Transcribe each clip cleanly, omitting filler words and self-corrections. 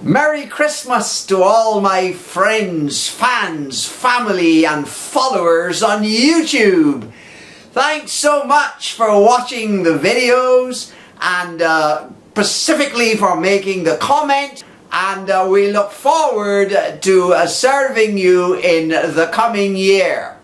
Merry Christmas to all my friends, fans, family and followers on YouTube. Thanks so much for watching the videos and specifically for making the comment, and we look forward to serving you in the coming year.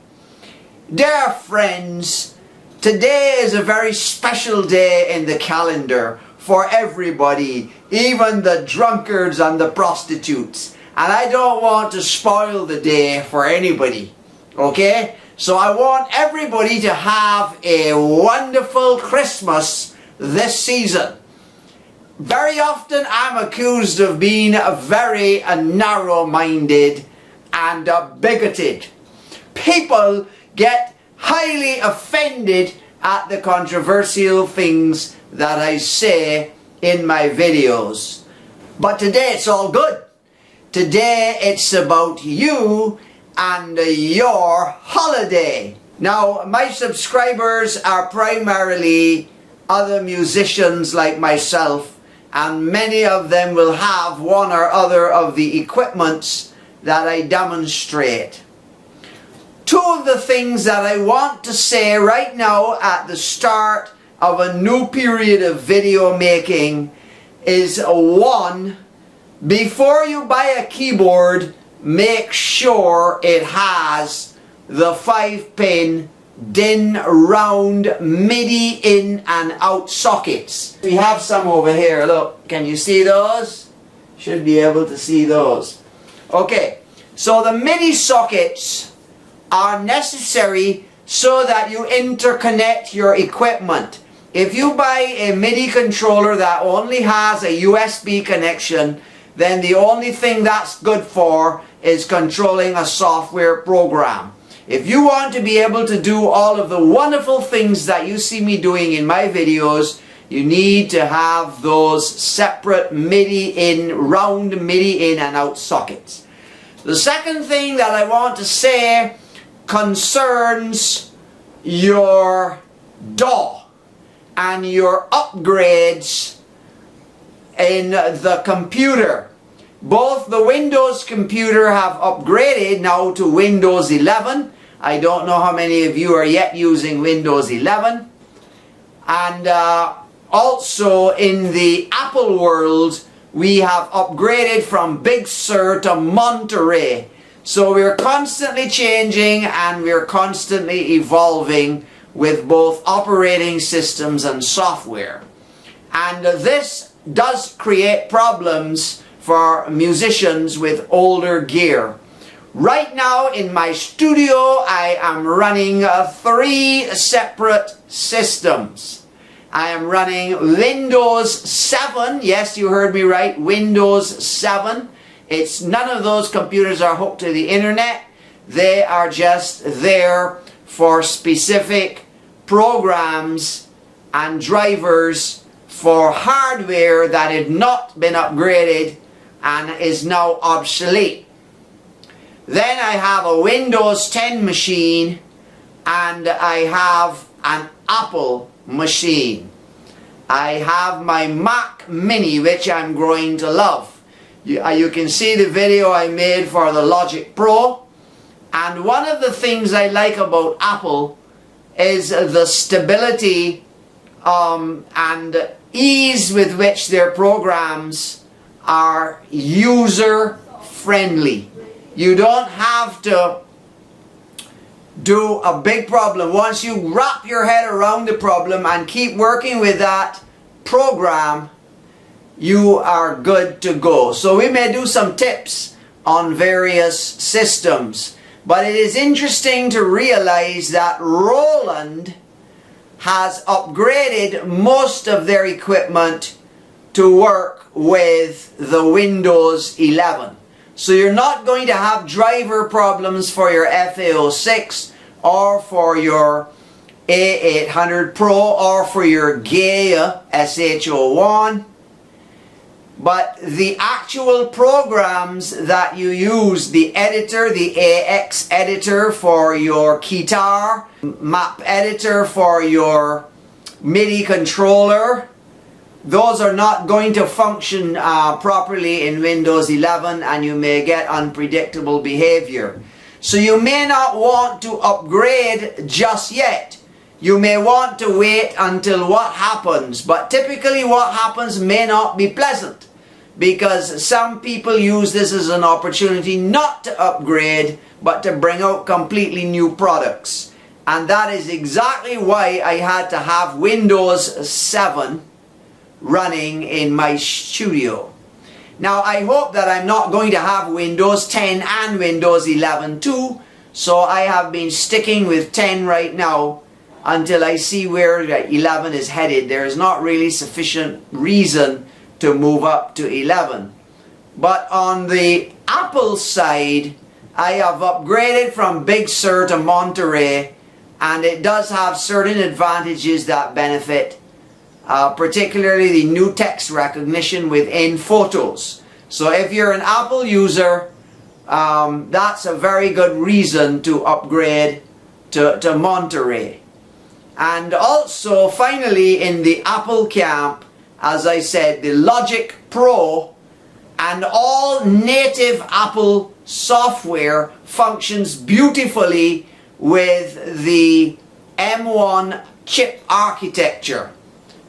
Dear friends, today is a very special day in the calendar for everybody, even the drunkards and the prostitutes. And I don't want to spoil the day for anybody, okay? So I want everybody to have a wonderful Christmas this season. Very often I'm accused of being very narrow-minded and bigoted. People get highly offended at the controversial things that I say in my videos. But today it's all good. Today it's about you and your holiday. Now, my subscribers are primarily other musicians like myself, and many of them will have one or other of the equipments that I demonstrate. Two of the things that I want to say right now at the start of a new period of video making is one, before you buy a keyboard, make sure it has the 5-pin DIN round MIDI in and out sockets. We have some over here, look, can you see those? Should be able to see those. Okay, so the MIDI sockets are necessary so that you interconnect your equipment. If you buy a MIDI controller that only has a USB connection, then the only thing that's good for is controlling a software program. If you want to be able to do all of the wonderful things that you see me doing in my videos, you need to have those separate round MIDI in and out sockets. The second thing that I want to say concerns your DAW and your upgrades in the computer. Both the Windows computer have upgraded now to Windows 11. I don't know how many of you are yet using Windows 11. And also in the Apple world, we have upgraded from Big Sur to Monterey. So we're constantly changing and we're constantly evolving with both operating systems and software. And this does create problems for musicians with older gear. Right now in my studio I am running 3 separate systems. I am running Windows 7, yes, you heard me right, Windows 7. It's none of those computers are hooked to the internet. They are just there for specific programs and drivers for hardware that had not been upgraded and is now obsolete. Then I have a Windows 10 machine and I have an Apple machine. I have my Mac Mini, which I'm growing to love. You can see the video I made for the Logic Pro, and one of the things I like about Apple is the stability and ease with which their programs are user friendly. You don't have to do a big problem. Once you wrap your head around the problem and keep working with that program, you are good to go. So we may do some tips on various systems, but it is interesting to realize that Roland has upgraded most of their equipment to work with the Windows 11. So you're not going to have driver problems for your FA06 or for your A800 Pro or for your Gaia SH01. But the actual programs that you use, the editor, the AX editor for your guitar, map editor for your MIDI controller, those are not going to function properly in Windows 11, and you may get unpredictable behavior. So you may not want to upgrade just yet. You may want to wait until what happens, but typically what happens may not be pleasant, because some people use this as an opportunity not to upgrade but to bring out completely new products. And that is exactly why I had to have Windows 7 running in my studio. Now I hope that I'm not going to have Windows 10 and Windows 11 too, so I have been sticking with 10 right now until I see where 11 is headed. There is not really sufficient reason to move up to 11. But on the Apple side, I have upgraded from Big Sur to Monterey, and it does have certain advantages that benefit, particularly the new text recognition within Photos. So if you're an Apple user, that's a very good reason to upgrade to Monterey. And also, finally, in the Apple camp, as I said, the Logic Pro and all native Apple software functions beautifully with the M1 chip architecture.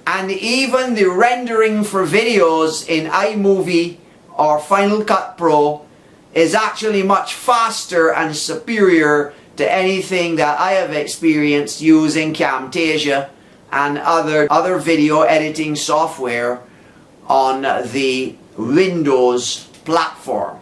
And even the rendering for videos in iMovie or Final Cut Pro is actually much faster and superior to anything that I have experienced using Camtasia and other video editing software on the Windows platform.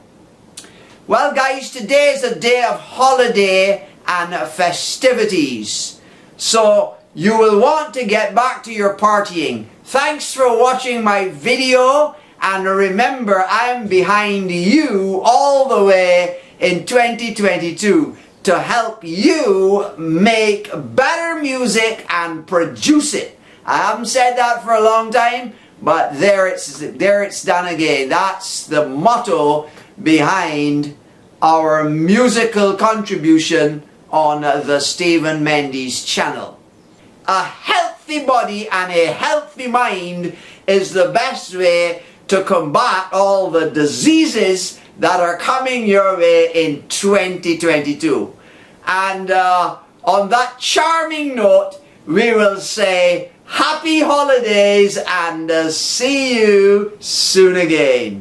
Well guys, today is a day of holiday and festivities, so you will want to get back to your partying. Thanks for watching my video, and remember, I'm behind you all the way in 2022 to help you make better music and produce it. I haven't said that for a long time, but there it's done again. That's the motto behind our musical contribution on the Stephen Mendes channel. A healthy body and a healthy mind is the best way to combat all the diseases that are coming your way in 2022. And on that charming note, we will say happy holidays and see you soon again.